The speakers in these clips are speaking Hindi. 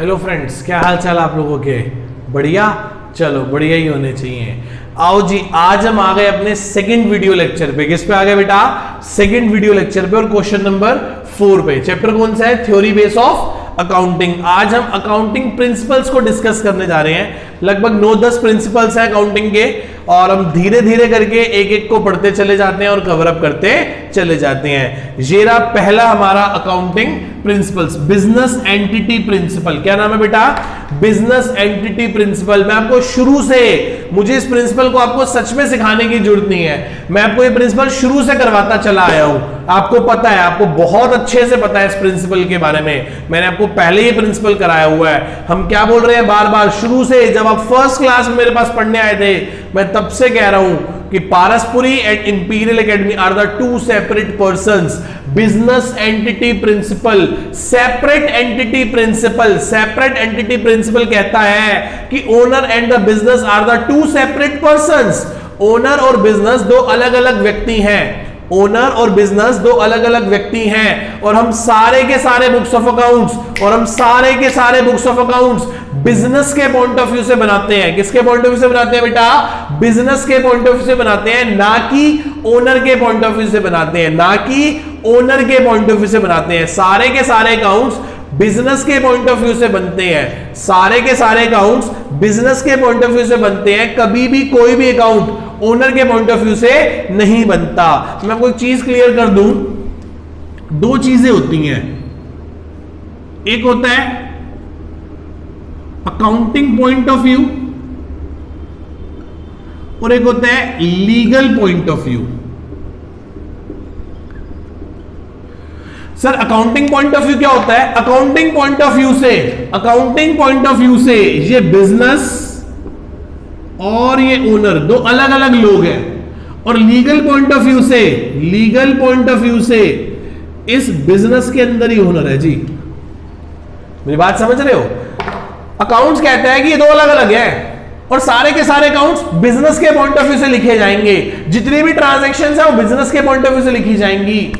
हेलो फ्रेंड्स, क्या हाल चाल आप लोगों के? बढ़िया? चलो बढ़िया ही होने चाहिए। आओ जी, आज हम आ गए अपने सेकंड वीडियो लेक्चर पे। किस पे आ गए बेटा? सेकंड वीडियो लेक्चर पे, और क्वेश्चन नंबर 4 पे। चैप्टर कौन सा है? Theory base of accounting. आज हम अकाउंटिंग प्रिंसिपल्स को डिस्कस करने जा रहे हैं। लगभग 9-10 प्रिंसिपल्स हैं अकाउंटिंग के, और हम धीरे धीरे करके एक एक को पढ़ते चले जाते हैं और कवर अप करते चले जाते हैं। ये रहा पहला हमारा accounting principles, business entity principle. क्या नाम है बेटा? Business entity principle. मैं आपको शुरू से, मुझे इस प्रिंसिपल को आपको सच में सिखाने की जरूरत नहीं है, मैं आपको ये प्रिंसिपल शुरू से करवाता चला आया हूं। आपको पता है, आपको बहुत अच्छे से पता है इस प्रिंसिपल के बारे में। मैंने आपको पहले ये प्रिंसिपल कराया हुआ है। हम क्या बोल रहे हैं बार बार शुरू से? जब आप फर्स्ट क्लास में मेरे पास पढ़ने आए थे, मैं तब से कह रहा हूं कि Paraspuri and imperial academy are the two separate persons. Business entity principle, separate entity principle. Separate entity principle कहता है कि owner and the business are the two separate persons. Owner और बिजनेस दो अलग अलग व्यक्ति हैं। ओनर और बिजनेस दो अलग अलग व्यक्ति हैं, और हम सारे के सारे बुक्स ऑफ अकाउंट्स, और हम सारे के सारे बुक्स ऑफ अकाउंट्स बिजनेस के पॉइंट ऑफ व्यू से बनाते हैं। किसके पॉइंट ऑफ व्यू से बनाते हैं बेटा? बिजनेस के पॉइंट ऑफ व्यू से बनाते हैं, ना कि ओनर के पॉइंट ऑफ व्यू से बनाते हैं, ना कि ओनर के पॉइंट ऑफ व्यू से बनाते हैं। सारे के सारे अकाउंट्स बिजनेस के पॉइंट ऑफ व्यू से बनते हैं। सारे के सारे अकाउंट्स बिजनेस के पॉइंट ऑफ व्यू से बनते हैं। कभी भी कोई भी अकाउंट ओनर के पॉइंट ऑफ व्यू से नहीं बनता। मैं आपको एक चीज क्लियर कर दूं, दो चीजें होती हैं। एक होता है अकाउंटिंग पॉइंट ऑफ व्यू, और एक होता है legal point of view. Sir accounting point of view क्या होता है? अकाउंटिंग पॉइंट ऑफ व्यू से, अकाउंटिंग पॉइंट ऑफ व्यू से ये बिजनेस और ये ओनर दो अलग अलग लोग हैं। और लीगल पॉइंट ऑफ व्यू से, लीगल पॉइंट ऑफ व्यू से इस बिजनेस के अंदर ही ओनर है। जी मेरी बात समझ रहे हो? अकाउंट्स कहता है कि ये दो अलग अलग हैं, और सारे के सारे अकाउंट्स बिजनेस के पॉइंट ऑफ व्यू से लिखे जाएंगे। जितनी भी ट्रांजैक्शंस है वो बिजनेस के पॉइंट ऑफ व्यू से लिखी जाएंगी।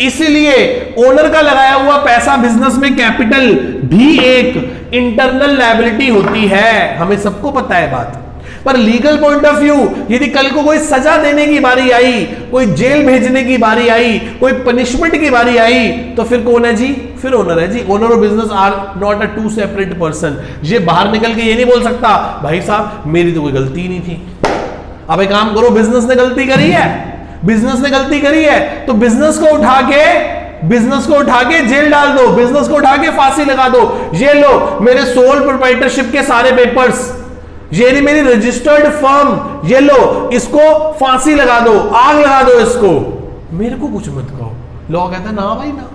इसलिए ओनर का लगाया हुआ पैसा बिजनेस में कैपिटल भी एक इंटरनल लायबिलिटी होती है। हमें सबको पता है बात। पर लीगल पॉइंट ऑफ व्यू, यदि कल को कोई सजा देने की बारी आई, कोई जेल भेजने की बारी आई, कोई पनिशमेंट की बारी आई, तो फिर कौन है जी? फिर ओनर है जी। ओनर और business are not a two separate person. ये बाहर निकल के ये नहीं बोल सकता भाई साहब मेरी तो कोई गलती ही नहीं थी। अब एक काम करो, बिजनेस ने गलती करी है, बिजनेस ने गलती करी है, तो बिजनेस को उठा के जेल डाल दो, बिजनेस को उठा के फांसी लगा दो। ये लो मेरे सोल प्रोप्राइटरशिप के सारे पेपर्स, ये मेरी रजिस्टर्ड फर्म, ये लो इसको फांसी लगा दो, आग लगा दो इसको, मेरे को कुछ मत कहो। लॉ कहता है ना भाई ना,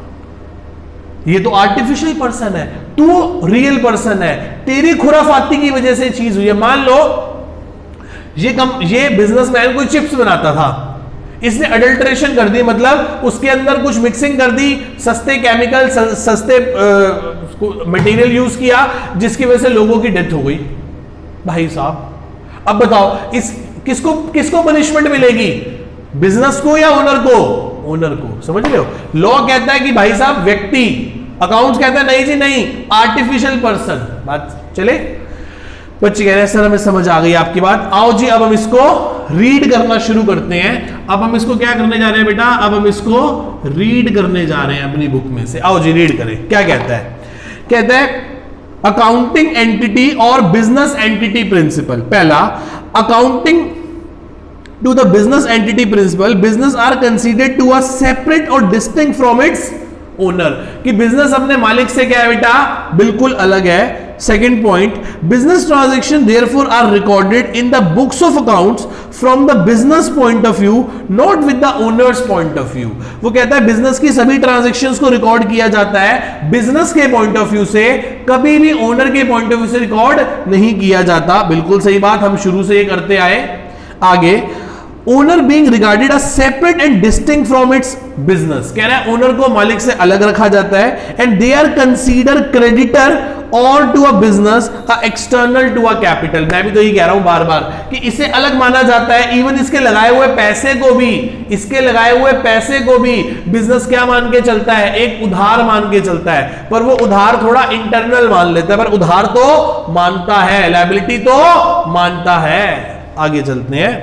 ये तो आर्टिफिशियल पर्सन है, तू रियल पर्सन है, तेरी खुराफाती की वजह से चीज हुई है। मान लो ये बिजनेसमैन कोई चिप्स बनाता था, इसने अडल्ट्रेशन कर दी, मतलब उसके अंदर कुछ मिक्सिंग कर दी, सस्ते केमिकल, सस्ते मटेरियल यूज किया, जिसकी वजह से लोगों की डेथ हो गई। भाई साहब अब बताओ इस किसको पनिशमेंट मिलेगी? बिजनेस को या ओनर को? ओनर को। समझ रहे हो? लॉ कहता है कि भाई साहब व्यक्ति, अकाउंट्स कहता है नहीं जी नहीं, आर्टिफिशियल पर्सन। बात चले? बच्चे कह रहे हैं सर हमें समझ आ गई आपकी बात। आओ जी अब हम इसको रीड करना शुरू करते हैं। अब हम इसको क्या करने जा रहे हैं बेटा? अब हम इसको रीड करने जा रहे हैं अपनी बुक में से। आओ जी रीड करें। क्या कहता है? कहता है अकाउंटिंग एंटिटी और बिजनेस एंटिटी प्रिंसिपल। पहला, accounting to the business entity principle, business are considered to a separate और डिस्टिंक्ट फ्रॉम इट्स ओनर। कि बिजनेस अपने मालिक से क्या है बेटा? बिल्कुल अलग है। Second point, business transaction therefore are recorded in the books of accounts from the business point of view, not with the owner's point of view. वो कहता है बिजनेस की सभी ट्रांजैक्शंस को रिकॉर्ड किया जाता है बिजनेस के पॉइंट ऑफ व्यू से, कभी भी ओनर के पॉइंट ऑफ व्यू से रिकॉर्ड नहीं किया जाता। बिल्कुल सही बात, हम शुरू से ये करते आए। आगे, owner being regarded a separate and distinct from it's business. कह रहा है ओनर को मालिक से अलग रखा जाता है, and they are consider creditor और to a business external to a capital. मैं भी तो ये कह रहा हूं बार बार कि इसे अलग माना जाता है, इवन इसके लगाए हुए पैसे को भी, इसके लगाए हुए पैसे को भी बिजनेस क्या मान के चलता है, एक उधार मान के चलता है, पर वो उधार थोड़ा इंटरनल मान लेता है, पर उधार तो मानता है, लायबिलिटी तो मानता है। आगे चलते हैं,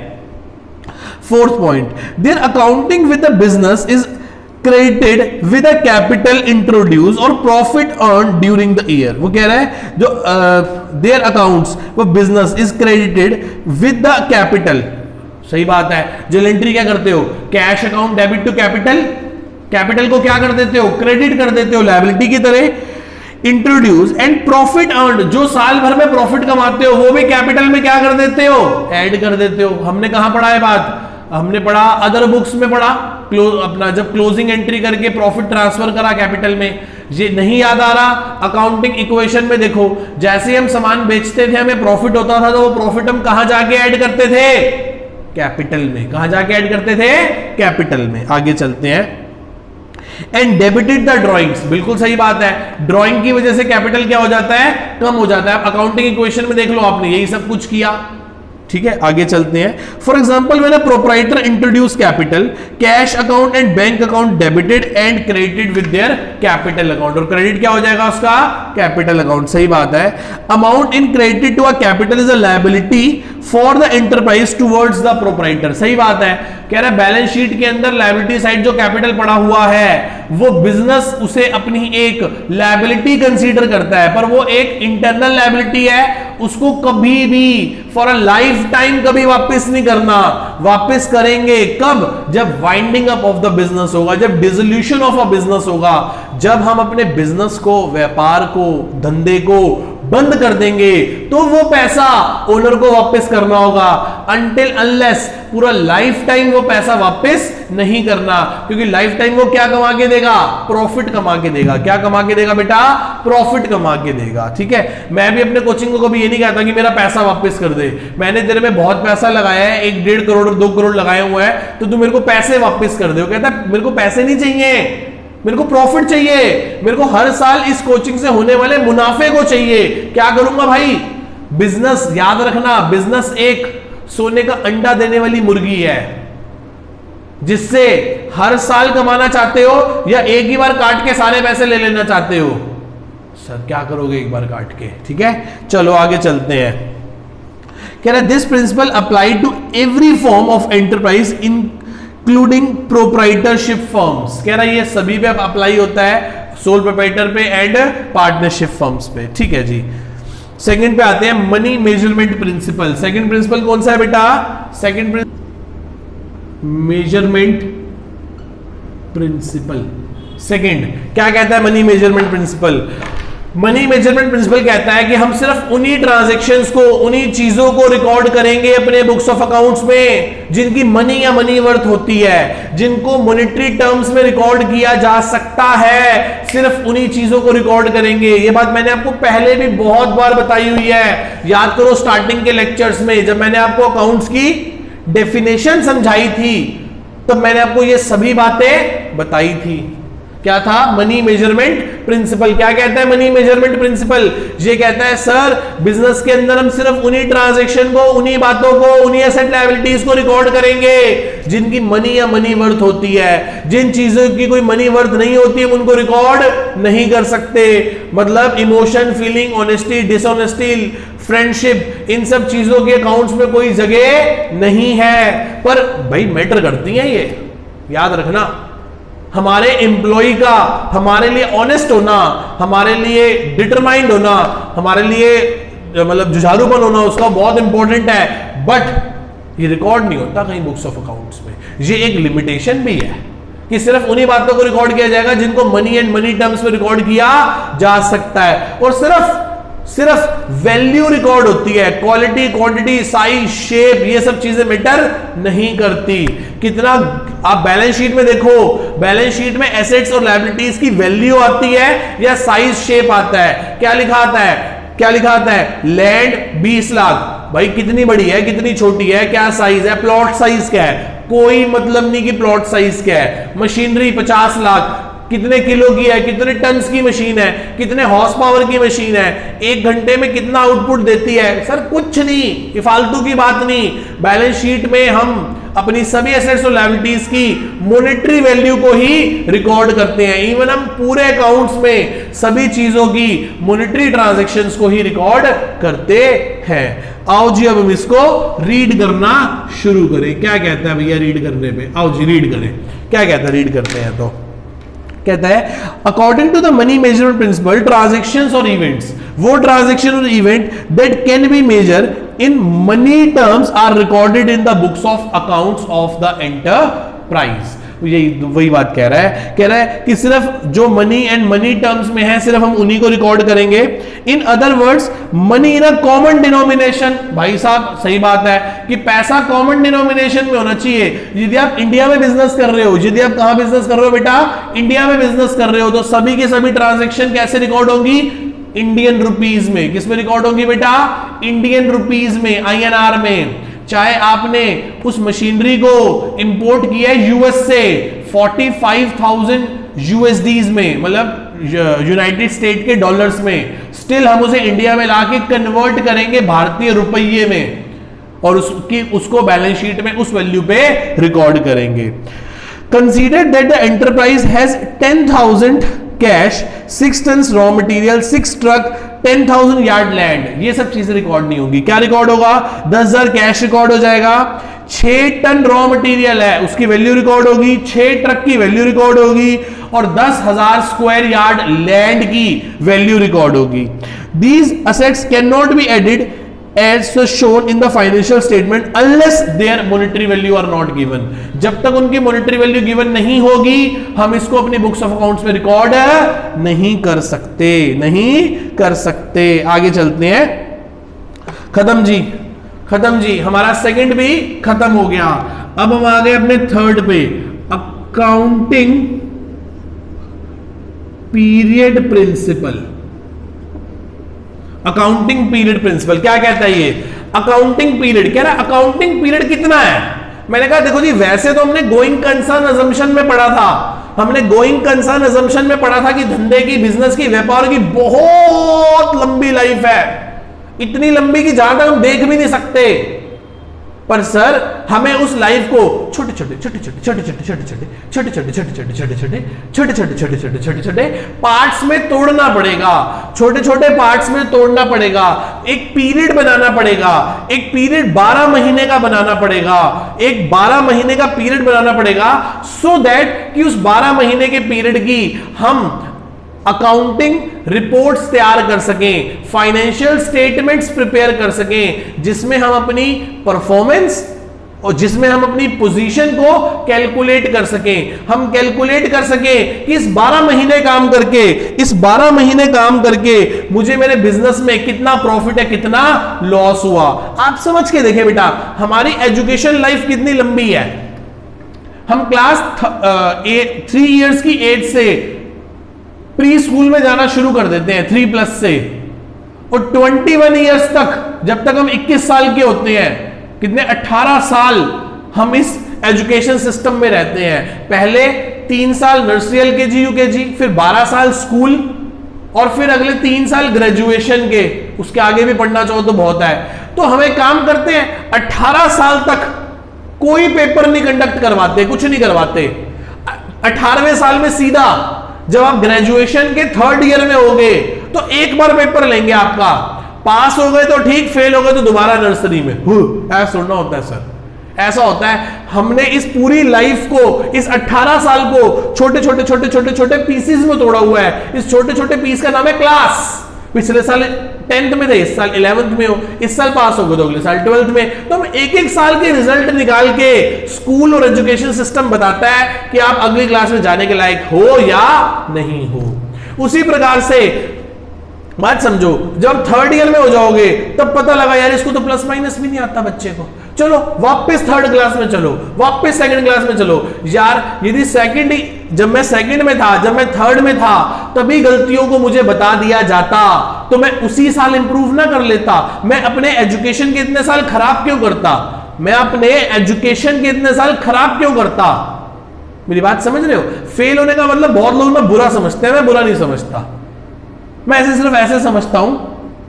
fourth point, their accounting with the business is credited with a capital introduced और profit earned during the year। वो कह रहा है जो their accounts वो business is credited with the capital। सही बात है, जो एंट्री क्या करते हो, cash account debit to capital, capital को क्या कर देते हो, क्रेडिट कर देते हो लायबिलिटी की तरह। इंट्रोड्यूस एंड प्रॉफिट अर्न्ड, जो साल भर में प्रॉफिट कमाते हो वो भी कैपिटल में क्या कर देते हो, ऐड कर देते हो। हमने कहां पढ़ा है बात, हमने पढ़ा अदर बुक्स में पढ़ा, अपना जब क्लोजिंग एंट्री करके प्रॉफिट ट्रांसफर करा कैपिटल में। ये नहीं याद आ रहा, अकाउंटिंग इक्वेशन में देखो, जैसे ही हम सामान बेचते थे हमें प्रॉफिट होता था, तो वो प्रॉफिट हम कहां जाके ऐड करते थे, कैपिटल में। कहां जाके ऐड करते थे, कैपिटल में। आगे चलते हैं, एंड डेबिटेड द ड्रॉइंग्स, बिल्कुल सही बात है, ड्रॉइंग की वजह से कैपिटल क्या हो जाता है, कम हो जाता है। अकाउंटिंग इक्वेशन में देख लो, आपने यही सब कुछ किया, ठीक है। आगे चलते हैं, for example when a proprietor introduce capital, cash account and bank account debited and credited with their capital account, और क्रेडिट क्या हो जाएगा उसका, कैपिटल अकाउंट। सही बात है। Amount in credited to a capital is a liability for the enterprise towards the proprietor. सही बात है, कह रहा है बैलेंस शीट के अंदर लायबिलिटी साइड जो कैपिटल पड़ा हुआ है वो बिजनेस उसे अपनी एक लायबिलिटी कंसीडर करता है, पर वो एक इंटरनल लायबिलिटी है, उसको कभी भी फॉर अ लाइफ टाइम कभी वापस नहीं करना। वापस करेंगे कब, जब winding up of the business होगा, जब डिसोल्यूशन ऑफ अ बिजनेस होगा, जब हम अपने बिजनेस को, व्यापार को, धंधे को बंद कर देंगे, तो वो पैसा ओनर को वापस करना होगा। अनटिल अनलेस, पूरा लाइफ टाइम वो पैसा वापस नहीं करना, क्योंकि लाइफ टाइम वो क्या कमा के देगा, प्रॉफिट कमा के देगा। क्या कमा के देगा बेटा, प्रॉफिट कमा के देगा। ठीक है, मैं भी अपने कोचिंग को कभी ये नहीं कहता कि मेरा पैसा वापस कर दे, मैंने तेरे में बहुत पैसा लगाया है, 1-1.5 करोड़ 2 करोड़ लगाए हुए हैं, तो तू मेरे को पैसे वापस कर दे। वो कहता है मेरे को पैसे नहीं चाहिए, मेरे को प्रॉफिट चाहिए, मेरे को हर साल इस कोचिंग से होने वाले मुनाफे को चाहिए। क्या करूंगा भाई, बिजनेस, याद रखना, बिजनेस एक सोने का अंडा देने वाली मुर्गी है, जिससे हर साल कमाना चाहते हो या एक ही बार काट के सारे पैसे ले लेना चाहते हो। सर क्या करोगे एक बार काट के, ठीक है। चलो आगे चलते हैं, कह रहा है this principle apply to every form of enterprise including proprietorship firms. कह रहा है ये सभी पे अप्लाई होता है, सोल प्रोप्राइटर पे एंड पार्टनरशिप फर्म्स पे। ठीक है जी, सेकंड पे आते हैं, money measurement principle. Second principle कौन सा है बेटा, सेकंड मेजरमेंट प्रिंसिपल। सेकंड क्या कहता है money measurement principle, money measurement principle कहता है कि हम सिर्फ उन्हीं ट्रांजैक्शंस को, उन्हीं चीजों को रिकॉर्ड करेंगे अपने बुक्स ऑफ अकाउंट्स में जिनकी मनी या मनी वर्थ होती है, जिनको मॉनेटरी टर्म्स में रिकॉर्ड किया जा सकता है, सिर्फ उन्हीं चीजों को रिकॉर्ड करेंगे। ये बात मैंने आपको पहले भी बहुत बार बताई हुई है, याद करो स्टार्टिंग के लेक्चर्स में जब मैंने आपको अकाउंट्स की डेफिनेशन समझाई थी, तब मैंने आपको ये सभी बातें बताई थी। क्या था, मनी मेजरमेंट प्रिंसिपल। क्या कहता है मनी मेजरमेंट प्रिंसिपल, ये कहता है सर बिजनेस के अंदर हम सिर्फ उन्हीं ट्रांजैक्शन को, उन्हीं बातों को, उन्हीं एसेट लायबिलिटीज को रिकॉर्ड करेंगे जिनकी मनी या मनी वर्थ होती है। जिन चीजों की कोई मनी वर्थ नहीं होती हम उनको रिकॉर्ड नहीं कर सकते। मतलब emotion, feeling, honesty, dishonesty, friendship, इन सब चीजों के अकाउंट्स में कोई जगह नहीं है। पर भाई मैटर करती है ये, याद रखना। हमारे एम्प्लॉय का हमारे लिए ऑनेस्ट होना, हमारे लिए डिटरमाइंड होना, हमारे लिए मतलब जुझारूपन होना उसका बहुत इंपॉर्टेंट है, बट ये रिकॉर्ड नहीं होता कहीं बुक्स ऑफ अकाउंट्स में। ये एक लिमिटेशन भी है कि सिर्फ उन्हीं बातों को रिकॉर्ड किया जाएगा जिनको मनी एंड मनी टर्म्स में रिकॉर्ड किया जा सकता है, और सिर्फ वैल्यू रिकॉर्ड होती है, क्वालिटी, क्वांटिटी, साइज, शेप, ये सब चीजें मैटर नहीं करती। कितना आप बैलेंस शीट में देखो, बैलेंस शीट में एसेट्स और लायबिलिटीज की वैल्यू आती है या साइज, शेप आता है। क्या लिखा आता है, क्या लिखा आता है, लैंड 20 लाख, भाई कितनी बड़ी है, कितनी छोटी है, क्या साइज है, प्लॉट साइज क्या है, कोई मतलब नहीं कि प्लॉट साइज क्या है। मशीनरी 50 लाख, कितने किलो की है, कितने टन्स की मशीन है, कितने हॉर्स पावर की मशीन है, 1 घंटे में कितना आउटपुट देती है। सर कुछ नहीं, ये फालतू की बात नहीं। बैलेंस शीट में हम अपनी सभी एसेट्स और लायबिलिटीज की मॉनेटरी वैल्यू को ही रिकॉर्ड करते हैं। इवन हम पूरे अकाउंट्स में सभी चीजों की मॉनेटरी ट्रांजैक्शंस को ही रिकॉर्ड करते हैं। आओ जी अब हम इसको रीड करना शुरू करें। क्या कहता है भैया रीड करने पे? आओ जी रीड करें। क्या कहता है, रीड करते हैं। तो कहता है according to the money measurement principle, transactions और इवेंट्स, वो ट्रांजैक्शन और event that can be measure in money terms are recorded in the books of accounts of the enterprise. यही वही बात कह रहा है कि सिर्फ जो मनी एंड मनी टर्म्स में है सिर्फ हम उन्हीं को रिकॉर्ड करेंगे। In other words money in a common denomination. भाई साहब सही बात है कि पैसा कॉमन डिनोमिनेशन में होना चाहिए। यदि आप इंडिया में बिजनेस कर रहे हो, यदि आप कहां बिजनेस कर रहे हो बेटा, इंडिया में बिजनेस कर रहे हो, तो सभी के सभी ट्रांजेक्शन कैसे रिकॉर्ड होंगी? इंडियन रुपीज में। किस में रिकॉर्ड होंगी बेटा? इंडियन रुपीज में, INR में। चाहे आपने उस मशीनरी को इंपोर्ट किया है यूएस से 45,000 USDs में, मतलब यूनाइटेड स्टेट के डॉलर्स में, स्टिल हम उसे इंडिया में लाके कन्वर्ट करेंगे भारतीय रुपये में और उसको बैलेंस शीट में उस वैल्यू पे रिकॉर्ड करेंगे। Consider that the enterprise has 10,000 cash, 6 ton raw material, 6 truck, 10,000 yard land. ये सब चीजें रिकॉर्ड नहीं होंगी। क्या रिकॉर्ड होगा? 10,000 कैश रिकॉर्ड हो जाएगा, 6 टन रॉ मटेरियल है उसकी वैल्यू रिकॉर्ड होगी, 6 ट्रक की वैल्यू रिकॉर्ड होगी और 10,000 स्क्वायर यार्ड लैंड की वैल्यू रिकॉर्ड होगी। These assets can not be added as shown in the financial statement unless their monetary value are not given। जब तक उनकी monetary value given नहीं होगी हम इसको अपनी बुक्स ऑफ अकाउंट्स में रिकॉर्ड नहीं कर सकते। आगे चलते हैं। खत्म जी, हमारा सेकंड भी खत्म हो गया। अब हम आ गए अपने थर्ड पे, accounting period principle. Accounting period principle क्या कहता है ये? अकाउंटिंग पीरियड कह रहा है अकाउंटिंग पीरियड कितना है? मैंने कहा देखो जी, वैसे तो हमने गोइंग कंसर्न अजम्पशन में पढ़ा था, हमने गोइंग कंसर्न अजम्पशन में पढ़ा था कि धंधे की, बिजनेस की, व्यापार की बहुत लंबी लाइफ है, इतनी लंबी कि जहां तक हम देख भी नहीं सकते। पर सर हमें उस लाइफ को छोटे छोटे पार्ट्स में तोड़ना पड़ेगा, छोटे पार्ट्स में तोड़ना पड़ेगा, एक पीरियड बनाना पड़ेगा, एक पीरियड 12 महीने का बनाना पड़ेगा, एक 12 महीने का पीरियड बनाना पड़ेगा, सो दैट कि उस 12 महीने के पीरियड की हम अकाउंटिंग रिपोर्ट्स तैयार कर सकें, फाइनेंशियल स्टेटमेंट्स प्रिपेयर कर सकें, जिसमें हम अपनी परफॉर्मेंस और जिसमें हम अपनी पोजीशन को कैलकुलेट कर सकें। हम कैलकुलेट कर सकें कि इस 12 महीने काम करके मुझे मेरे बिजनेस में कितना प्रॉफिट है, कितना लॉस हुआ। आप समझ के देखें बेटा, हमारी एजुकेशन लाइफ कितनी लंबी है। हम क्लास 3 इयर्स की एज से प्री स्कूल में जाना शुरू कर देते हैं 3+ से, और 21 इयर्स तक, जब तक हम 21 साल के होते हैं, कितने 18 साल हम इस एजुकेशन सिस्टम में रहते हैं। पहले 3 साल नर्सरी, LKG, UKG, फिर 12 साल स्कूल और फिर अगले 3 साल ग्रेजुएशन के। उसके आगे भी पढ़ना चाहो तो बहुत है। तो हमें काम करते हैं 18 साल तक कोई पेपर नहीं कंडक्ट करवाते, कुछ नहीं करवाते। 18वें साल में सीधा जब आप ग्रेजुएशन के 3rd ईयर में होगे तो एक बार पेपर लेंगे आपका, पास हो गए तो ठीक, फेल हो गए तो दोबारा नर्सरी में। ऐसा सुनना होता है सर, ऐसा होता है। हमने इस पूरी लाइफ को, इस 18 साल को छोटे पीसेस में तोड़ा हुआ है। इस छोटे पीस का नाम है क्लास। पिछले साल 10th में थे, इस साल 11th में हो, इस साल पास हो गए तो अगले साल 12th में। तो हम एक साल के रिजल्ट निकाल के स्कूल और एजुकेशन सिस्टम बताता है कि आप अगली क्लास में जाने के लायक हो या नहीं हो। उसी प्रकार से बात समझो, जब 3rd ईयर में हो जाओगे तब पता लगा यार इसको तो प्लस माइनस भी नहीं आता बच्चे को, चलो वापस 3rd क्लास में चलो, वापस 2nd क्लास में चलो। यार यदि जब मैं 2nd में था, जब मैं 3rd में था, तभी गलतियों को मुझे बता दिया जाता तो मैं उसी साल इंप्रूव ना कर लेता। मैं अपने एजुकेशन के इतने साल खराब क्यों करता? मेरी बात समझ रहे हो? फेल होने का मतलब बहुत लोग ना बुरा समझते हैं, मैं बुरा नहीं समझता, मैं ऐसे सिर्फ ऐसे समझता हूं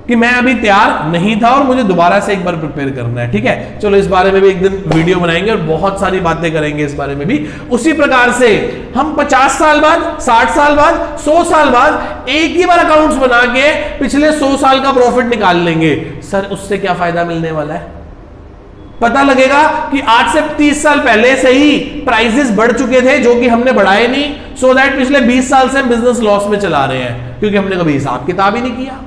कि मैं अभी तैयार नहीं था और मुझे दोबारा से एक बार प्रिपेयर करना है। ठीक है, चलो इस बारे में भी एक दिन वीडियो बनाएंगे और बहुत सारी बातें करेंगे इस बारे में भी। उसी प्रकार से हम 50 साल बाद, 60 साल बाद, 100 साल बाद एक ही बार अकाउंट्स बना के पिछले 100 साल का प्रॉफिट निकाल लेंगे। सर उससे क्या फायदा मिलने वाला है? पता लगेगा कि आज से 30 साल पहले से ही प्राइसेस बढ़ चुके थे जो कि हमने बढ़ाए नहीं, सो दैट पिछले 20 साल से हम बिजनेस लॉस में चला रहे हैं क्योंकि हमने कभी हिसाब किताब ही नहीं किया।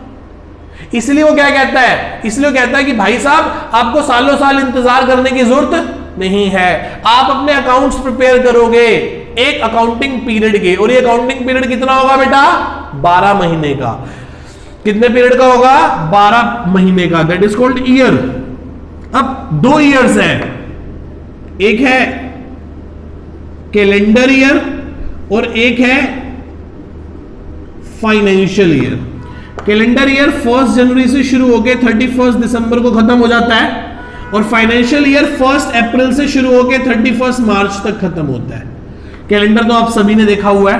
इसलिए वो क्या कहता है, इसलिए वो कहता है कि भाई साहब आपको सालों साल इंतजार करने की जरूरत नहीं है, आप अपने अकाउंट्स प्रिपेयर करोगे एक अकाउंटिंग पीरियड के, और ये अकाउंटिंग पीरियड कितना होगा बेटा? 12 महीने का। कितने पीरियड का होगा? 12 महीने का, दैट इज कॉल्ड ईयर। अब 2 ईयर्स हैं, एक है कैलेंडर ईयर और एक है फाइनेंशियल ईयर। कैलेंडर ईयर 1 जनवरी से शुरू होकर 31 दिसंबर को खत्म हो जाता है, और फाइनेंशियल ईयर 1 अप्रैल से शुरू होकर 31 मार्च तक खत्म होता है। कैलेंडर तो आप सभी ने देखा हुआ है,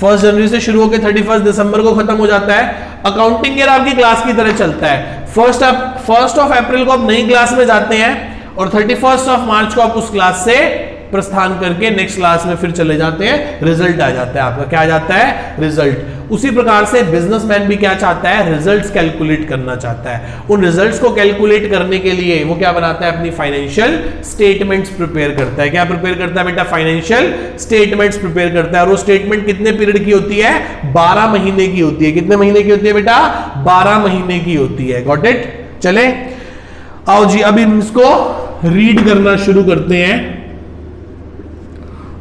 1 जनवरी से शुरू होकर 31 दिसंबर को खत्म हो जाता है। अकाउंटिंग ईयर आपकी क्लास की तरह चलता है, फर्स्ट ऑफ अप्रैल को आप नई क्लास में जाते हैं और 31 ऑफ मार्च को आप उस क्लास से प्रस्थान करके नेक्स्ट क्लास में फिर चले जाते हैं, रिजल्ट आ जाता है आपका। क्या आ जाता है? रिजल्ट। उसी प्रकार से बिजनेसमैन भी क्या चाहता है? रिजल्ट्स कैलकुलेट करना चाहता है। उन रिजल्ट्स को कैलकुलेट करने के लिए वो क्या बनाता है? अपनी फाइनेंशियल स्टेटमेंट्स प्रिपेयर करता है। क्या प्रिपेयर करता है बेटा? फाइनेंशियल स्टेटमेंट्स प्रिपेयर करता है। और वो स्टेटमेंट कितने पीरियड की होती है? 12 महीने की होती है। कितने महीने की होती है बेटा? 12 महीने की होती है। Got it? चले आओ जी, अब इसको रीड करना शुरू करते हैं।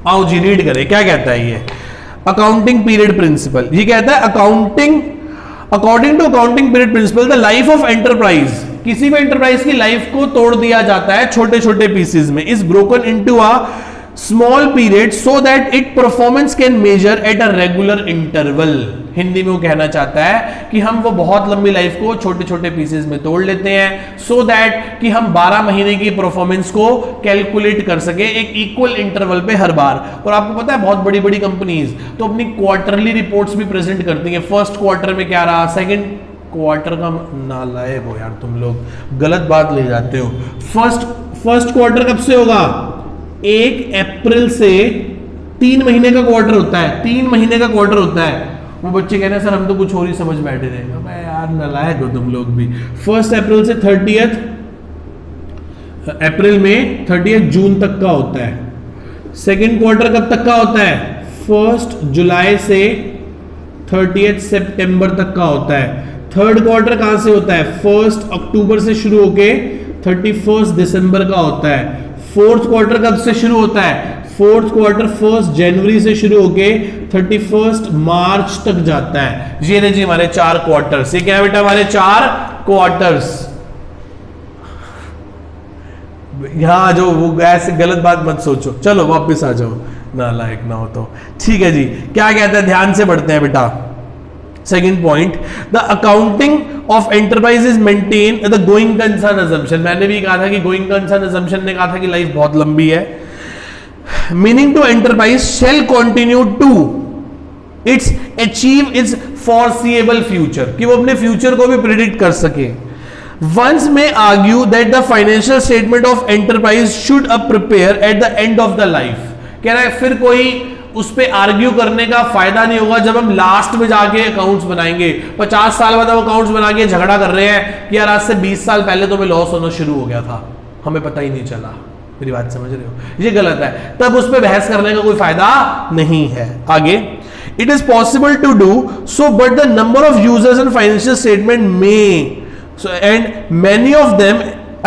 आओ जी रीड करें, क्या कहता है ये अकाउंटिंग पीरियड प्रिंसिपल। ये कहता है according to accounting period principle the life of enterprise, किसी भी एंटरप्राइज की लाइफ को तोड़ दिया जाता है छोटे छोटे पीसेज में, is broken into a small period so that it performance can measure at a regular interval. Hindi में वो कहना चाहता है कि हम वो बहुत लंबी लाइफ को छोटे छोटे पीसेज में तोड़ लेते हैं सो दैट कि हम 12 महीने की परफॉर्मेंस को कैलकुलेट कर सके एक इक्वल इंटरवल पे हर बार। और आपको पता है बहुत बड़ी बड़ी कंपनीज तो अपनी क्वार्टरली रिपोर्ट्स भी प्रेजेंट करती हैं। फर्स्ट क्वार्टर में क्या रहा, सेकेंड क्वार्टर का नालायक हो यार, तुम लोग गलत बात ले जाते हो। फर्स्ट क्वार्टर कब से होगा? 1 अप्रैल से 3 महीने का क्वार्टर होता है, 3 महीने का क्वार्टर होता है। वो बच्चे कह रहे हैं सर हम तो कुछ और ही समझ बैठे थे। मैं यार नालायक हो तुम लोग भी। 1 अप्रैल से 30 अप्रैल में 30 जून तक का होता है। सेकेंड क्वार्टर कब तक का होता है? 1 जुलाई से 30 सितंबर तक का होता है। थर्ड क्वार्टर कहां से होता है? 1 अक्टूबर से शुरू होके 31 दिसंबर का होता है। फोर्थ क्वार्टर कब से शुरू होता है? फोर्थ क्वार्टर 1 जनवरी से शुरू होके 31 मार्च तक जाता है। ये रहे जी हमारे 4 क्वार्टर्स। ये क्या है बेटा? हमारे 4 क्वार्टर्स। यहां जो वो ऐसे गलत बात मत सोचो, चलो वापस आ जाओ, नालायक ना हो तो। ठीक है जी, क्या कहता है? ध्यान से पढ़ते हैं बेटा। Second point, the accounting of enterprise is maintain the going concern assumption. मैंने भी कहा था कि गोइंग कंसर्न अजम्पशन ने कहा था कि लाइफ बहुत लंबी है। Meaning to enterprise shall continue to its achieve its foreseeable future, कि वो अपने फ्यूचर को भी प्रिडिक्ट कर सके। वंस में argue that the financial statement of enterprise should a prepare at the end of the life. कह रहा है फिर कोई उस पे आर्ग्यू करने का फायदा नहीं होगा जब हम लास्ट में जाके अकाउंट्स बनाएंगे। 50 साल बाद हम अकाउंट्स बना के झगड़ा कर रहे हैं कि यार आज से 20 साल पहले तो हमें लॉस होना शुरू हो गया था, हमें पता ही नहीं चला। मेरी बात समझ रहे हो? ये गलत है, तब उस पर बहस करने का कोई फायदा नहीं है। आगे, it is possible to do so but the number of users in financial statement में and many of them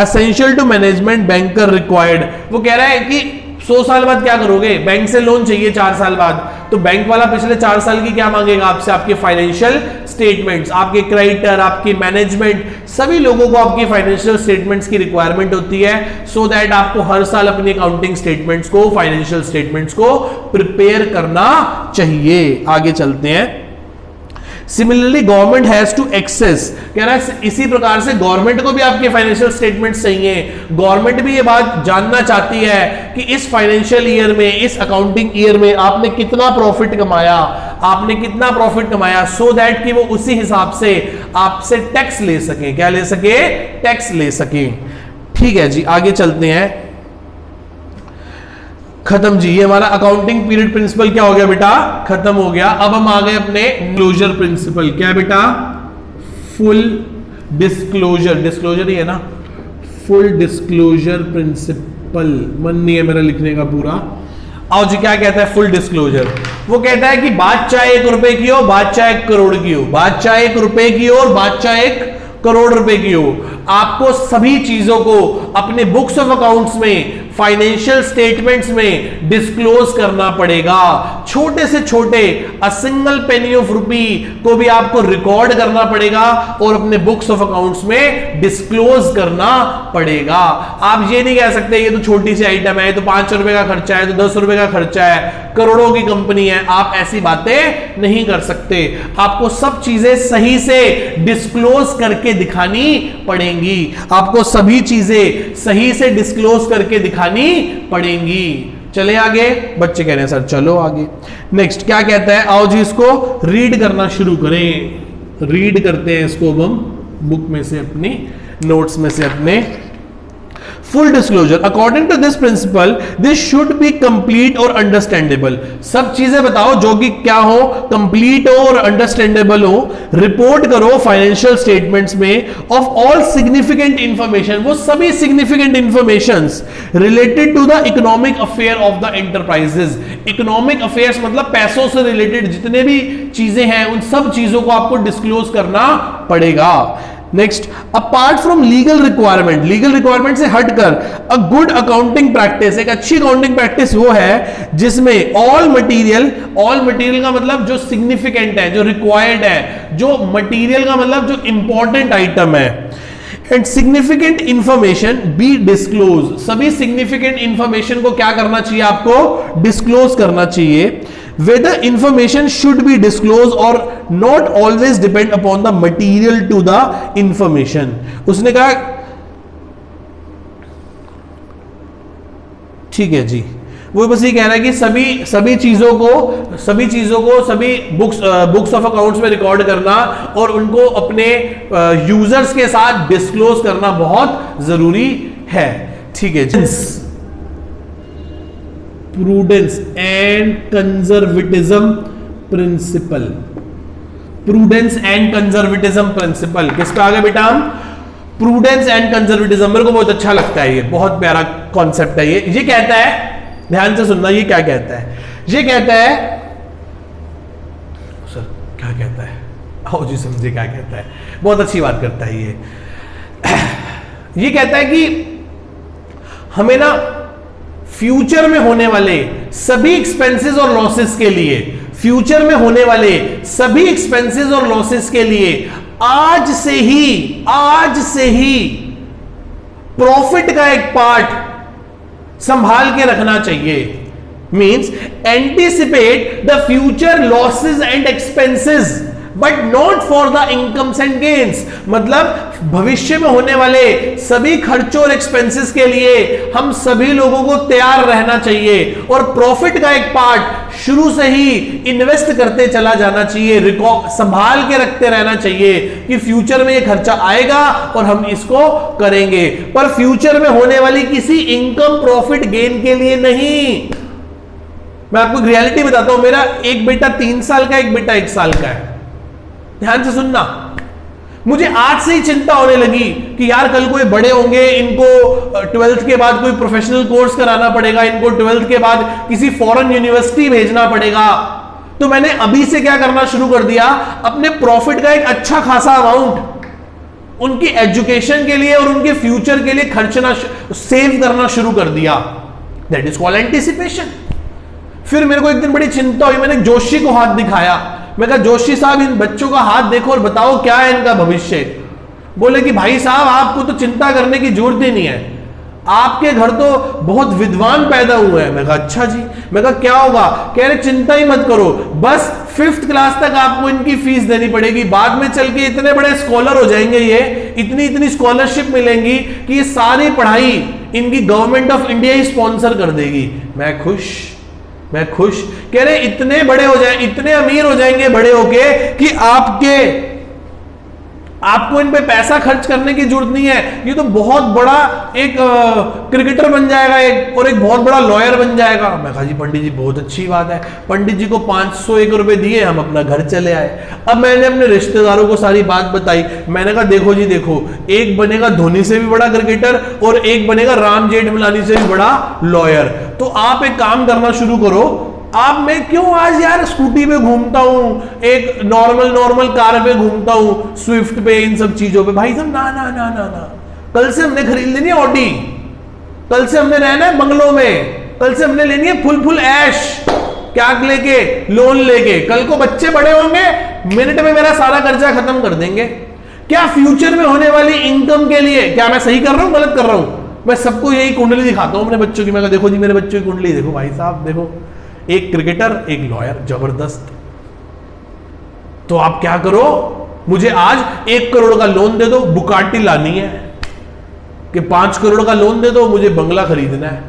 essential to management banker required. वो कह रहा है कि 100 साल बाद क्या करोगे? बैंक से लोन चाहिए 4 साल बाद, तो बैंक वाला पिछले 4 साल की क्या मांगेगा आपसे? आपके फाइनेंशियल स्टेटमेंट्स, आपके क्रेडिटर, आपकी मैनेजमेंट, सभी लोगों को आपकी फाइनेंशियल स्टेटमेंट्स की रिक्वायरमेंट होती है सो दैट आपको हर साल अपनी अकाउंटिंग स्टेटमेंट्स को, फाइनेंशियल स्टेटमेंट्स को प्रिपेयर करना चाहिए। आगे चलते हैं। Similarly government has to access, कह रहा है इसी प्रकार से गवर्नमेंट को भी आपके फाइनेंशियल स्टेटमेंट चाहिए। गवर्नमेंट भी ये बात जानना चाहती है कि इस फाइनेंशियल ईयर में, इस अकाउंटिंग ईयर में आपने कितना प्रॉफिट कमाया, आपने कितना प्रॉफिट कमाया, सो दैट कि वो उसी हिसाब से आपसे टैक्स ले सके। क्या ले सके? टैक्स ले सके। ठीक है जी, आगे चलते हैं। खत्म जी, ये हमारा अकाउंटिंग पीरियड प्रिंसिपल क्या हो गया बेटा? खत्म हो गया। अब हम आ गए अपने डिस्क्लोजर प्रिंसिपल। क्या बेटा? फुल डिस्क्लोजर, डिस्क्लोजर ही है ना, फुल डिस्क्लोजर प्रिंसिपल। मन नहीं है मेरा लिखने का पूरा। आओ जी, क्या कहता है फुल डिस्क्लोजर? वो कहता है कि बात चाहे 1 रुपए की हो, बात चाहे 1 करोड़ की हो, बात चाहे 1 रुपए की हो और बात चाहे 1 करोड़ रुपए की हो, आपको सभी चीजों को अपने बुक्स ऑफ अकाउंट्स में, फाइनेंशियल स्टेटमेंट्स में डिस्क्लोज करना पड़ेगा। छोटे से छोटे a single penny of rupee को भी आपको रिकॉर्ड करना पड़ेगा और अपने बुक्स ऑफ अकाउंट्स में डिस्क्लोज करना पड़ेगा। आप ये नहीं कह सकते ये तो छोटी सी आइटम है, तो 5 रुपए का खर्चा है, तो 10 रुपए का खर्चा है, करोड़ों की कंपनी है। आप ऐसी बातें नहीं कर सकते। आपको सब चीजें सही से डिस्क्लोज करके दिखानी पड़ेंगी। आपको सभी चीजें सही से डिस्क्लोज करके दिखानी पड़ेंगी। चले आगे, बच्चे कह रहे हैं सर चलो आगे। नेक्स्ट क्या कहता है? आओ जी, इसको रीड करना शुरू करें। रीड करते हैं इसको हम बुक में से, अपनी नोट्स में से अपने। Full disclosure, according to this principle this should be complete और अंडरस्टैंडेबल। सब चीजें बताओ जो कि क्या हो, कंप्लीट हो और अंडरस्टैंडेबल हो। रिपोर्ट करो फाइनेंशियल स्टेटमेंट्स में ऑफ ऑल सिग्निफिकेंट इंफॉर्मेशन, वो सभी significant informations related to the economic affair of the enterprises. Economic affairs मतलब पैसों से रिलेटेड जितने भी चीजें हैं, उन सब चीजों को आपको डिस्क्लोज करना पड़ेगा। Next, apart from legal requirement, legal requirement से हटकर अ गुड अकाउंटिंग प्रैक्टिस, एक अच्छी अकाउंटिंग प्रैक्टिस वो है जिसमें ऑल मटेरियल का मतलब जो सिग्निफिकेंट है, जो रिक्वायर्ड है, जो मटेरियल का मतलब जो इंपॉर्टेंट आइटम है, and significant information be disclose, सभी सिग्निफिकेंट इंफॉर्मेशन को क्या करना चाहिए? आपको डिस्क्लोज करना चाहिए। whether information should be disclosed or not always depend upon the material to the information। उसने कहा ठीक है जी, वो बस ये कह रहा है कि सभी चीजों को सभी बुक्स ऑफ अकाउंट्स में रिकॉर्ड करना और उनको अपने यूजर्स के साथ डिस्क्लोज करना बहुत जरूरी है। ठीक है जी। Prudence and conservatism principle, prudence and conservatism principle किस पे आ गए बेटा हम? Prudence and conservatism. मेरे को बहुत अच्छा लगता है, ये बहुत प्यारा कॉन्सेप्ट है। ये कहता है, ध्यान से सुनना, ये क्या कहता है? ये कहता है, सर क्या कहता है? आओ जी समझे क्या कहता है। बहुत अच्छी बात करता है ये कहता है कि हमें ना फ्यूचर में होने वाले सभी एक्सपेंसेस और लॉसेस के लिए, फ्यूचर में होने वाले सभी एक्सपेंसेस और लॉसेस के लिए आज से ही प्रॉफिट का एक पार्ट संभाल के रखना चाहिए। Means anticipate the future losses and expenses but not for the incomes and gains. मतलब भविष्य में होने वाले सभी खर्चों और एक्सपेंसेस के लिए हम सभी लोगों को तैयार रहना चाहिए और प्रॉफिट का एक पार्ट शुरू से ही इन्वेस्ट करते चला जाना चाहिए, संभाल के रखते रहना चाहिए कि फ्यूचर में ये खर्चा आएगा और हम इसको करेंगे, पर फ्यूचर में होने वाली किसी इनकम प्रॉफिट गेन के लिए नहीं। मैं आपको रियलिटी बताता हूं, मेरा एक बेटा 3 साल का, एक बेटा 1 साल का है। ध्यान से सुनना, मुझे आज से ही चिंता होने लगी कि यार कल को ये बड़े होंगे, इनको 12th के बाद कोई प्रोफेशनल कोर्स कराना पड़ेगा, इनको 12th के बाद किसी फॉरेन यूनिवर्सिटी भेजना पड़ेगा। तो मैंने अभी से क्या करना शुरू कर दिया, अपने प्रॉफिट का एक अच्छा खासा अमाउंट उनकी एजुकेशन के लिए और उनके फ्यूचर के लिए खर्चना, सेव करना शुरू कर दिया। That is called anticipation. फिर मेरे को एक दिन बड़ी चिंता हुई, मैंने जोशी को हाथ दिखाया। मैं कहा जोशी साहब इन बच्चों का हाथ देखो और बताओ क्या है इनका भविष्य। बोले कि भाई साहब आपको तो चिंता करने की जरूरत ही नहीं है, आपके घर तो बहुत विद्वान पैदा हुए हैं। मैं कहा अच्छा जी। मैं कहा क्या होगा? कह रहे चिंता ही मत करो, बस 5th क्लास तक आपको इनकी फीस देनी पड़ेगी, बाद में चल के इतने बड़े स्कॉलर हो जाएंगे, ये इतनी इतनी स्कॉलरशिप मिलेंगी कि ये सारी पढ़ाई इनकी government of India he sponsor कर देगी। मैं खुश। कह रहे इतने बड़े हो जाए, इतने अमीर हो जाएंगे बड़े होके कि आपको इन पे पैसा खर्च करने की जरूरत नहीं है, ये तो बहुत बड़ा एक क्रिकेटर बन जाएगा और एक बहुत बड़ा लॉयर बन जाएगा। मैं कहा जी पंडित जी बहुत अच्छी बात है। पंडित जी को 501 रुपए दिए, हम अपना घर चले आए। अब मैंने अपने रिश्तेदारों को सारी बात बताई। मैंने कहा देखो जी देखो, एक बनेगा धोनी से भी बड़ा क्रिकेटर और एक बनेगा राम जेठमलानी से भी बड़ा लॉयर। तो आप एक काम करना शुरू करो, मैं क्यों आज यार स्कूटी पे घूमता हूं, एक नॉर्मल कार पे घूमता हूं, स्विफ्ट पे, इन सब चीजों पे। भाई साहब ना, कल से हमने खरीद लेनी है ऑडी, कल से हमने रहना है बंगलों में, कल से हमने लेनी है फुल ऐश, क्या लेके, लोन लेके। कल को बच्चे बड़े होंगे, मिनट में मेरा सारा कर्जा खत्म कर देंगे। क्या फ्यूचर में होने वाली इनकम के लिए, क्या मैं सही कर रहा हूं गलत कर रहा हूं? मैं सबको यही कुंडली दिखाता हूं अपने बच्चों की। मैं देखो जी मेरे बच्चों की कुंडली देखो भाई साहब, देखो एक क्रिकेटर एक लॉयर, जबरदस्त। तो आप क्या करो, मुझे आज 1 करोड़ का लोन दे दो, बुकाटी लानी है, कि 5 करोड़ का लोन दे दो, मुझे बंगला खरीदना है।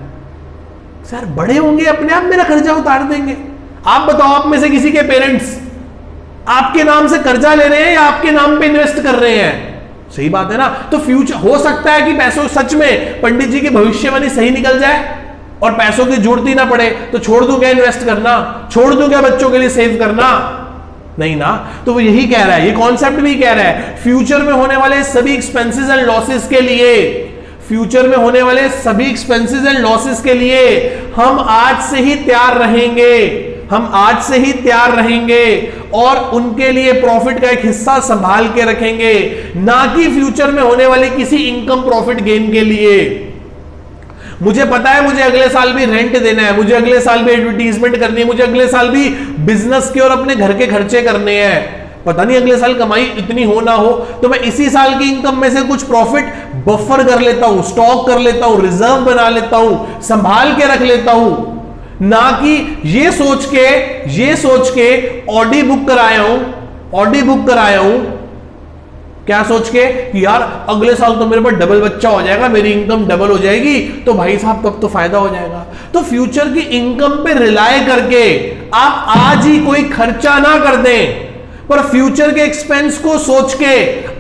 सर बड़े होंगे अपने आप मेरा कर्जा उतार देंगे। आप बताओ, आप में से किसी के पेरेंट्स आपके नाम से कर्जा ले रहे हैं या आपके नाम पे इन्वेस्ट कर रहे हैं? सही बात है ना। तो फ्यूचर हो सकता है कि पैसों सच में पंडित जी की भविष्यवाणी सही निकल जाए और पैसों की जरूरत ही ना पड़े, तो छोड़ दूं क्या इन्वेस्ट करना, छोड़ दूं क्या बच्चों के लिए सेव करना? नहीं ना। तो वो यही कह रहा है, ये कॉन्सेप्ट भी कह रहा है, फ्यूचर में होने वाले सभी एक्सपेंसेस एंड लॉसेस के लिए, फ्यूचर में होने वाले सभी एक्सपेंसेस एंड लॉसेस के लिए हम आज से ही तैयार रहेंगे, हम आज से ही तैयार रहेंगे और उनके लिए प्रॉफिट का एक हिस्सा संभाल के रखेंगे, ना कि फ्यूचर में होने वाली किसी इनकम प्रॉफिट गेन के लिए। मुझे पता है मुझे अगले साल भी रेंट देना है, मुझे अगले साल भी एडवर्टीजमेंट करनी है, मुझे अगले साल भी बिजनेस के और अपने घर के खर्चे करने हैं। पता नहीं अगले साल कमाई इतनी हो ना हो, तो मैं इसी साल की इनकम में से कुछ प्रॉफिट बफर कर लेता हूं, स्टॉक कर लेता हूं, रिजर्व बना लेता हूं, संभाल के रख लेता हूं, ना कि ये सोच के ऑडी बुक कराया हूं, क्या सोच के कि यार अगले साल तो मेरे पास डबल बच्चा हो जाएगा, मेरी इनकम डबल हो जाएगी, तो भाई साहब तब तो फायदा हो जाएगा। तो फ्यूचर की इनकम पे रिलाय करके आप आज ही कोई खर्चा ना कर दें, पर फ्यूचर के एक्सपेंस को सोच के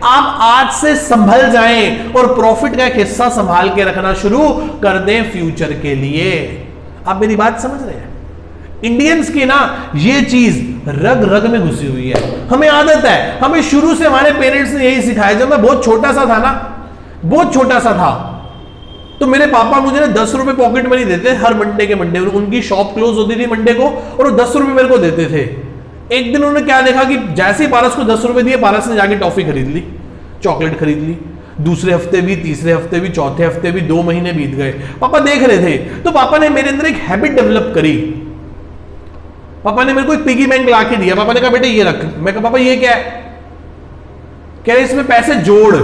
आप आज से संभल जाएं और प्रॉफिट का एक हिस्सा संभाल के रखना शुरू कर दें फ्यूचर के लिए। आप मेरी बात समझ रहे हैं? इंडियंस की ना ये चीज रग रग में घुसी हुई है, हमें आदत है, हमें शुरू से हमारे पेरेंट्स ने यही सिखाया। जब मैं बहुत छोटा सा था तो मेरे पापा मुझे ना 10 रुपए पॉकेट मनी देते हर मंडे के मंडे। उनकी शॉप क्लोज होती थी मंडे को और वो 10 रुपए मेरे को देते थे। एक दिन उन्होंने क्या देखा कि जैसे ही पारस को 10 रुपए दिए, पारस ने जाके टॉफी खरीद ली, चॉकलेट खरीद ली। दूसरे हफ्ते भी, तीसरे हफ्ते भी, चौथे हफ्ते भी, 2 महीने बीत गए। पापा देख रहे थे, तो पापा ने मेरे अंदर एक हैबिट डेवलप करी। पापा ने मेरे को एक पिगी बैंक ला के दिया। पापा ने कहा बेटे ये रख। मैं कहा पापा ये क्या है? कह रहे इसमें पैसे जोड़,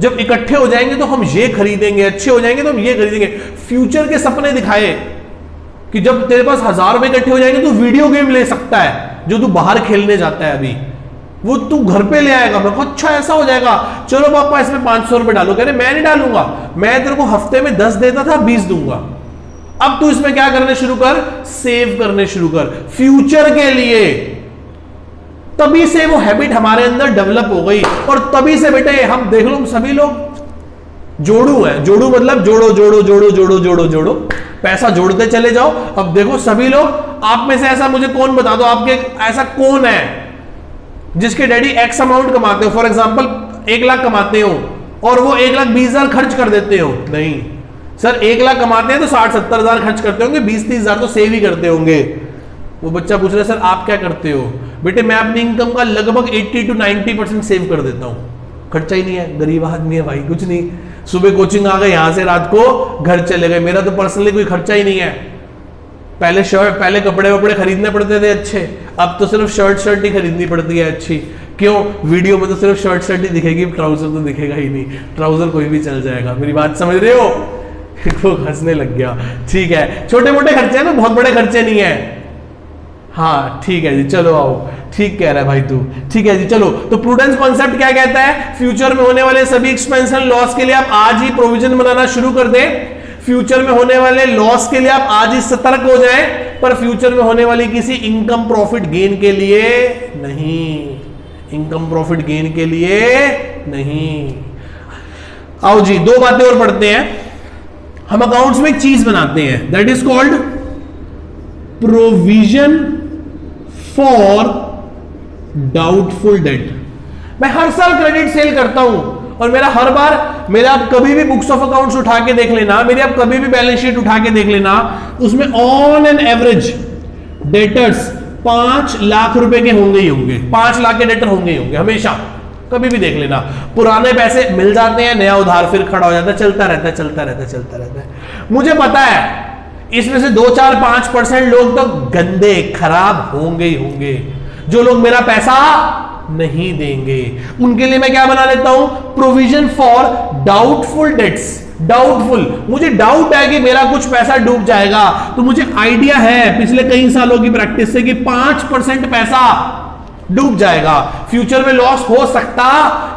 जब इकट्ठे हो जाएंगे तो हम ये खरीदेंगे, अच्छे हो जाएंगे तो हम ये खरीदेंगे। फ्यूचर के सपने दिखाए कि जब तेरे पास 1000 रुपए इकट्ठे हो जाएंगे तो वीडियो गेम ले सकता है जो तू बाहर खेलने जाता है अभी, वो तू घर पे ले आएगा। मैं कहा अच्छा ऐसा हो जाएगा, चलो पापा इसमें 500 रुपए डालो। कह रहे मैं नहीं डालूंगा, मैं तेरे को हफ्ते में 10 देता था, 20 दूंगा। अब तू इसमें क्या करने शुरू कर, सेव करने शुरू कर फ्यूचर के लिए। तभी से वो हैबिट हमारे अंदर डेवलप हो गई और तभी से बेटे हम देख लो, सभी लोग जोड़ू है। जोड़ू मतलब जोड़ो जोड़ो जोड़ो जोड़ो जोड़ो जोड़ो, पैसा जोड़ते चले जाओ। अब देखो सभी लोग, आप में से ऐसा मुझे कौन बता दो, आपके ऐसा कौन है जिसके डैडी एक्स अमाउंट कमाते हो, फॉर एग्जांपल 1 लाख कमाते हो और वो 1,20,000 खर्च कर देते हो? नहीं सर, 1 लाख कमाते हैं तो 60-70 हजार खर्च करते होंगे, 20-30 हजार तो सेव ही करते होंगे। वो बच्चा पूछ रहा है सर आप क्या करते हो? बेटे मैं अपनी इनकम का लगभग 80 to 90% सेव कर देता हूं, खर्चा ही नहीं है। गरीब आदमी है भाई, कुछ नहीं, सुबह कोचिंग आ गए, यहां से रात को घर चले गए, मेरा तो पर्सनली कोई खर्चा ही नहीं है। पहले कपड़े वपड़े खरीदने पड़ते थे अच्छे, अब तो सिर्फ शर्ट ही खरीदनी पड़ती है अच्छी। क्यों? वीडियो में तो सिर्फ शर्ट ही दिखेगी, ट्राउजर तो दिखेगा ही नहीं। ट्राउजर कोई भी चल जाएगा, मेरी बात समझ रहे हो? वो हंसने लग गया। ठीक है, छोटे मोटे खर्चे हैं ना, बहुत बड़े खर्चे नहीं है। हाँ ठीक है जी, चलो आओ, ठीक कह रहा है भाई तू। ठीक है जी, चलो। तो प्रूडेंस कॉन्सेप्ट क्या कहता है? फ्यूचर में होने वाले सभी एक्सपेंस एंड लॉस के लिए आप आज ही प्रोविजन बनाना शुरू कर दें। फ्यूचर में होने वाले लॉस के लिए आप आज ही सतर्क हो जाएं, पर फ्यूचर में होने वाली किसी इनकम प्रॉफिट गेन के लिए नहीं। इनकम प्रॉफिट गेन के लिए नहीं। आओ जी, दो बातें और पढ़ते हैं। हम अकाउंट्स में एक चीज बनाते हैं, that is called provision for doubtful debt. मैं हर साल क्रेडिट सेल करता हूं और मेरा हर बार, मेरा आप कभी भी बुक्स ऑफ अकाउंट्स उठा के देख लेना, मेरी आप कभी भी बैलेंस शीट उठा के देख लेना, उसमें on an average debtors 5 lakh रुपए के होंगे ही होंगे। 5 लाख के डेटर होंगे ही होंगे हमेशा, कभी भी देख लेना। पुराने पैसे मिल जाते हैं, नया उधार फिर खड़ा हो जाता है, चलता रहता है, चलता रहता है, चलता रहता है। मुझे पता है इसमें से 2-4-5% लोग तो गंदे खराब होंगे ही होंगे, जो लोग मेरा पैसा नहीं देंगे। उनके लिए मैं क्या बना लेता हूं? Provision for doubtful debts. Doubtful, मुझे डाउट है कि मेरा कुछ पैसा डूब जाएगा, तो मुझे आइडिया है पिछले कई सालों की प्रैक्टिस से कि 5% पैसा डूब जाएगा, फ्यूचर में लॉस हो सकता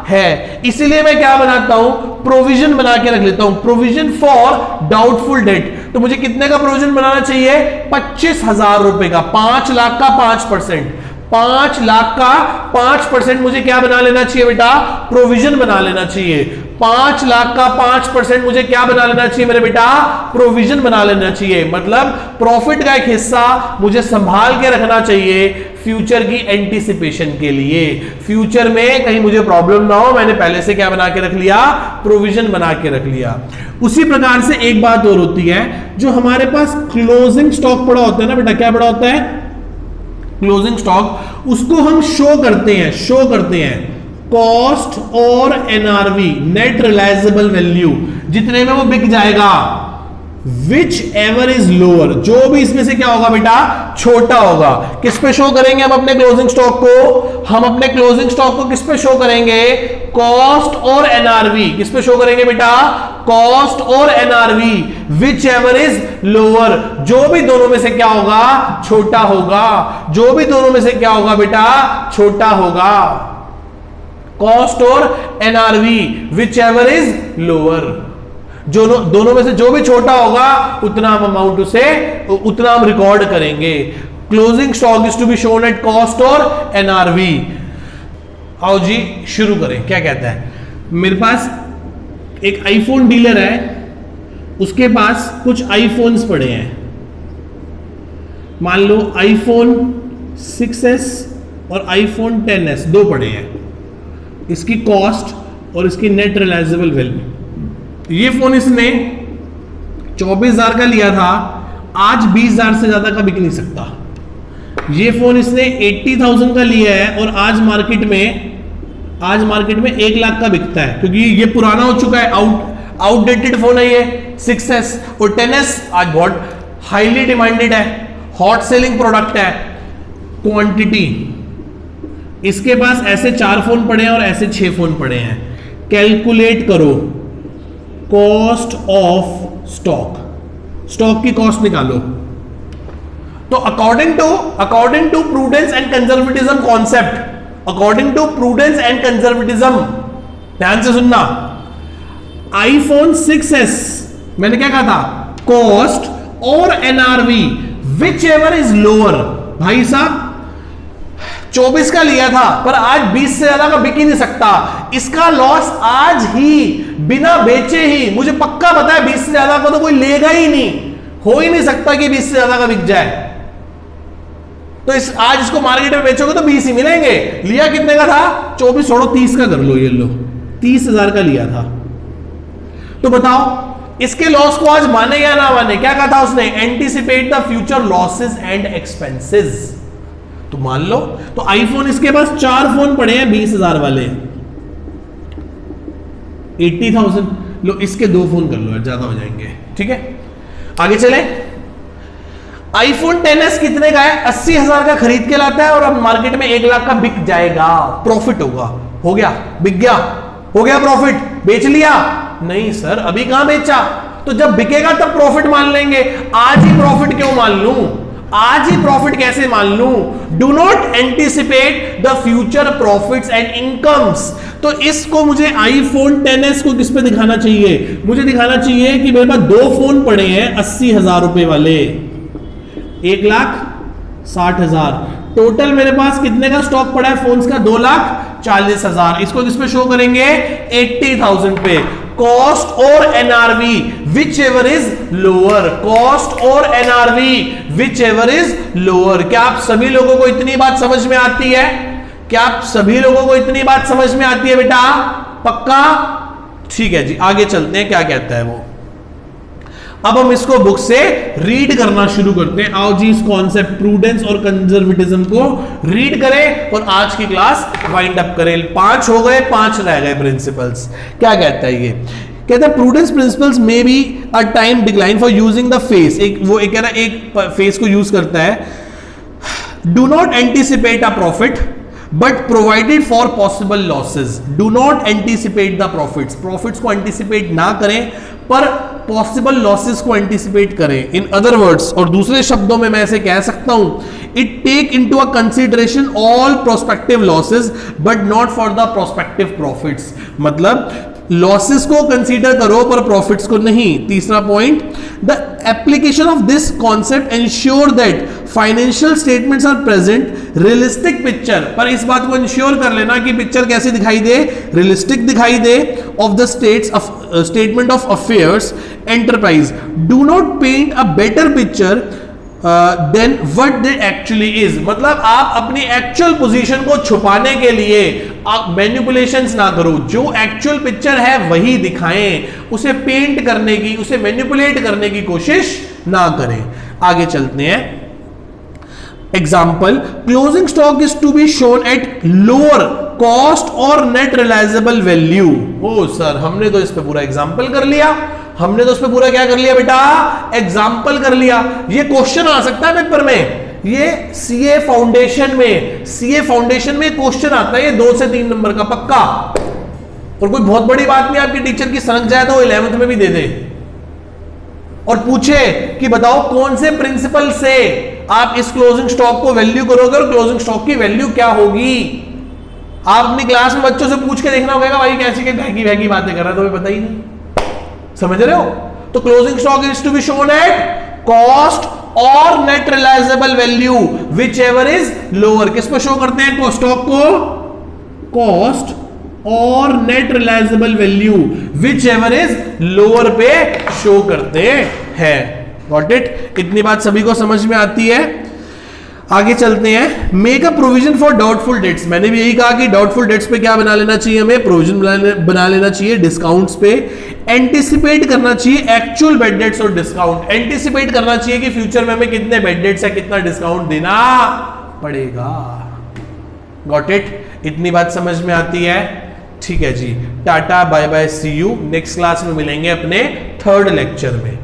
है। इसीलिए मैं क्या बनाता हूं? प्रोविजन बना के रख लेता हूं, प्रोविजन फॉर डाउटफुल डेट। तो मुझे कितने का प्रोविजन बनाना चाहिए? 25,000 रुपए का। 5 लाख का 5%, 5 लाख का 5% मुझे क्या बना लेना चाहिए बेटा? प्रोविजन बना लेना चाहिए। 5 लाख का 5% मुझे क्या बना लेना चाहिए मेरे बेटा? प्रोविजन बना लेना चाहिए। मतलब प्रॉफिट का एक हिस्सा मुझे संभाल के रखना चाहिए फ्यूचर की एंटीसिपेशन के लिए। फ्यूचर में कहीं मुझे प्रॉब्लम ना हो, मैंने पहले से क्या बना के रख लिया? प्रोविजन बना के रख लिया। उसी प्रकार से एक बात और होती है, जो हमारे पास क्लोजिंग स्टॉक पड़ा होता है ना बेटा, क्या पड़ा होता है? Closing stock. उसको हम शो करते हैं कॉस्ट और एनआरवी, नेट रिलायजेबल वैल्यू, जितने में वो बिक जाएगा। विच एवर इज लोअर, जो भी इसमें से क्या होगा बेटा? छोटा होगा। किस पे शो करेंगे हम अपने क्लोजिंग स्टॉक को? हम अपने क्लोजिंग स्टॉक को किस पे शो करेंगे? कॉस्ट और एनआरवी। किस पे शो करेंगे बेटा? कॉस्ट और NRV. Whichever is lower, जो भी दोनों में से क्या होगा? छोटा होगा। जो भी दोनों में से क्या होगा बेटा? छोटा होगा। कॉस्ट और NRV, whichever is lower. जो दोनों में से जो भी छोटा होगा उतना हम अमाउंट उतना हम रिकॉर्ड करेंगे। Closing stock is to be shown at cost और एनआरवी। आओ जी शुरू करें। क्या कहता है? मेरे पास एक आईफोन डीलर है, उसके पास कुछ आईफोन्स पड़े हैं। मान लो आईफोन 6s और आईफोन 10s दो पड़े हैं। इसकी कॉस्ट और इसकी नेट रिलायजेबल वैल्यू। ये फोन इसने 24,000 का लिया था, आज 20,000 से ज्यादा का बिक नहीं सकता। ये फोन इसने 80,000 का लिया है और आज मार्केट में 1 लाख का बिकता है, क्योंकि ये पुराना हो चुका है, आउटडेटेड फोन है ये 6s। और 10s आज बहुत हाईली डिमांडेड है, हॉट सेलिंग प्रोडक्ट है। क्वांटिटी, इसके पास ऐसे 4 फोन पड़े हैं और ऐसे 6 फोन पड़े हैं। कैलकुलेट करो कॉस्ट ऑफ स्टॉक की कॉस्ट निकालो। तो according to prudence and conservatism concept, according to prudence and conservatism, ध्यान से सुनना। आईफोन 6s मैंने क्या कहा था? कॉस्ट और NRV whichever is lower. भाई साहब 24 का लिया था पर आज 20 से ज्यादा का बिक ही नहीं सकता। इसका लॉस आज ही बिना बेचे ही, मुझे पक्का पता है 20 से ज्यादा का तो कोई लेगा ही नहीं, हो ही नहीं सकता कि 20 से ज्यादा का बिक जाए। तो आज इसको मार्केट में बेचोगे तो 20 ही मिलेंगे। लिया कितने का था? 24 छोड़ो 30 का कर लो, ये लो 30,000 का लिया था। तो बताओ इसके लॉस को आज माने या ना माने? क्या कहा था उसने? Anticipate the future losses and expenses. तो मान लो, तो आईफोन इसके पास 4 फोन पड़े हैं 20,000 वाले, 80,000। लो इसके 2 फोन कर लो, ज्यादा हो जाएंगे। ठीक है, आगे चले। आईफोन 10s कितने का है? 80,000 का खरीद के लाता है और अब मार्केट में 1 लाख का बिक जाएगा, प्रॉफिट होगा। हो गया, बिक गया, हो गया प्रॉफिट, बेच लिया? नहीं सर, अभी कहां बेचा, तो जब बिकेगा तब प्रॉफिट मान लेंगे, आज ही प्रॉफिट क्यों मान लूं, आज ही प्रॉफिट कैसे मान लूं। Do not anticipate the future profits and incomes. तो इसको मुझे आईफोन 10s को किस पे दिखाना चाहिए, मुझे दिखाना चाहिए कि मेरे पास 2 फोन पड़े हैं 80,000 रुपए वाले, 1,60,000, टोटल मेरे पास कितने का स्टॉक पड़ा है फोन्स का, 2,40,000। इसको किस पे शो करेंगे, 80,000 पे। कॉस्ट और NRV whichever is lower, cost और NRV whichever is lower. क्या आप सभी लोगों को इतनी बात समझ में आती है, क्या आप सभी लोगों को इतनी बात समझ में आती है बेटा, पक्का? ठीक है जी, आगे चलते हैं क्या कहता है वो। अब हम इसको बुक से रीड करना शुरू करते हैं। आओ जी, इस कॉन्सेप्ट प्रूडेंस और कंजर्वेटिज्म को रीड करें और आज की क्लास वाइंड अप करें। 5 हो गए, 5 रह गए प्रिंसिपल्स। क्या कहता है ये, कहता है prudence principles may be a time decline for using the face. एक कह रहा है एक फेस को यूज करता है। Do not anticipate a profit but provided for possible losses. Do not anticipate the profits, profits को एंटिसिपेट ना करें पर पॉसिबल लॉसेस को एंटिसिपेट करें। इन अदर वर्ड्स, और दूसरे शब्दों में मैं ऐसे कह सकता हूं, it take into a consideration all prospective losses but not for the prospective profits. मतलब लॉसेस को कंसीडर करो पर प्रॉफिट्स को नहीं। तीसरा point, the application of this concept ensure that financial statements are present realistic picture. पर इस बात को इंश्योर कर लेना कि पिक्चर कैसी दिखाई दे, रियलिस्टिक दिखाई दे of the statement of affairs enterprise. Do not paint a better picture than what they actually is. मतलब आप अपनी एक्चुअल पोजीशन को छुपाने के लिए आप मैनिपुलेशंस ना करो, जो एक्चुअल पिक्चर है वही दिखाएं, उसे पेंट करने की, उसे मैनिपुलेट करने की कोशिश ना करें। आगे चलते हैं। Example, closing stock is to be shown at lower cost और नेट रियलाइजेबल वैल्यू। ओ सर, हमने तो इस पे पूरा एग्जाम्पल कर लिया, हमने तो इस पे पूरा क्या कर लिया बेटा, एग्जाम्पल कर लिया। ये क्वेश्चन आ सकता है पेपर में, ये सीए फाउंडेशन में क्वेश्चन आता है, ये 2 से 3 नंबर का पक्का। और कोई बहुत बड़ी बात नहीं, आपके टीचर की सनक जाए तो 11th में भी दे दे और पूछे कि बताओ कौन से प्रिंसिपल से आप इस क्लोजिंग स्टॉक को वैल्यू करोगे और क्लोजिंग स्टॉक की वैल्यू क्या होगी। आप अपनी क्लास में बच्चों से पूछ के देखना होगा, भाई कैसी के भैगी बातें कर रहा है, तो पता ही नहीं, समझ रहे हो। तो closing stock is to be shown at cost और net realisable value whichever is lower. किस पे शो करते हैं स्टॉक को, कॉस्ट और net realisable value whichever is lower पे शो करते हैं। गॉट इट, इतनी बात सभी को समझ में आती है। आगे चलते हैं। Make a provision for doubtful debts. मैंने भी यही कहा कि डाउटफुल डेट्स पे क्या बना लेना चाहिए, हमें प्रोविजन बना लेना चाहिए डिस्काउंट्स पे। एंटिसिपेट करना चाहिए एक्चुअल बेड डेट्स और डिस्काउंट। एंटिसिपेट करना चाहिए कि फ्यूचर में हमें कितने बेड डेट्स है, कितना डिस्काउंट देना पड़ेगा। गॉट इट, इतनी बात समझ में आती है। ठीक है जी, tata bye bye, see you. Next class में मिलेंगे अपने 3rd लेक्चर में।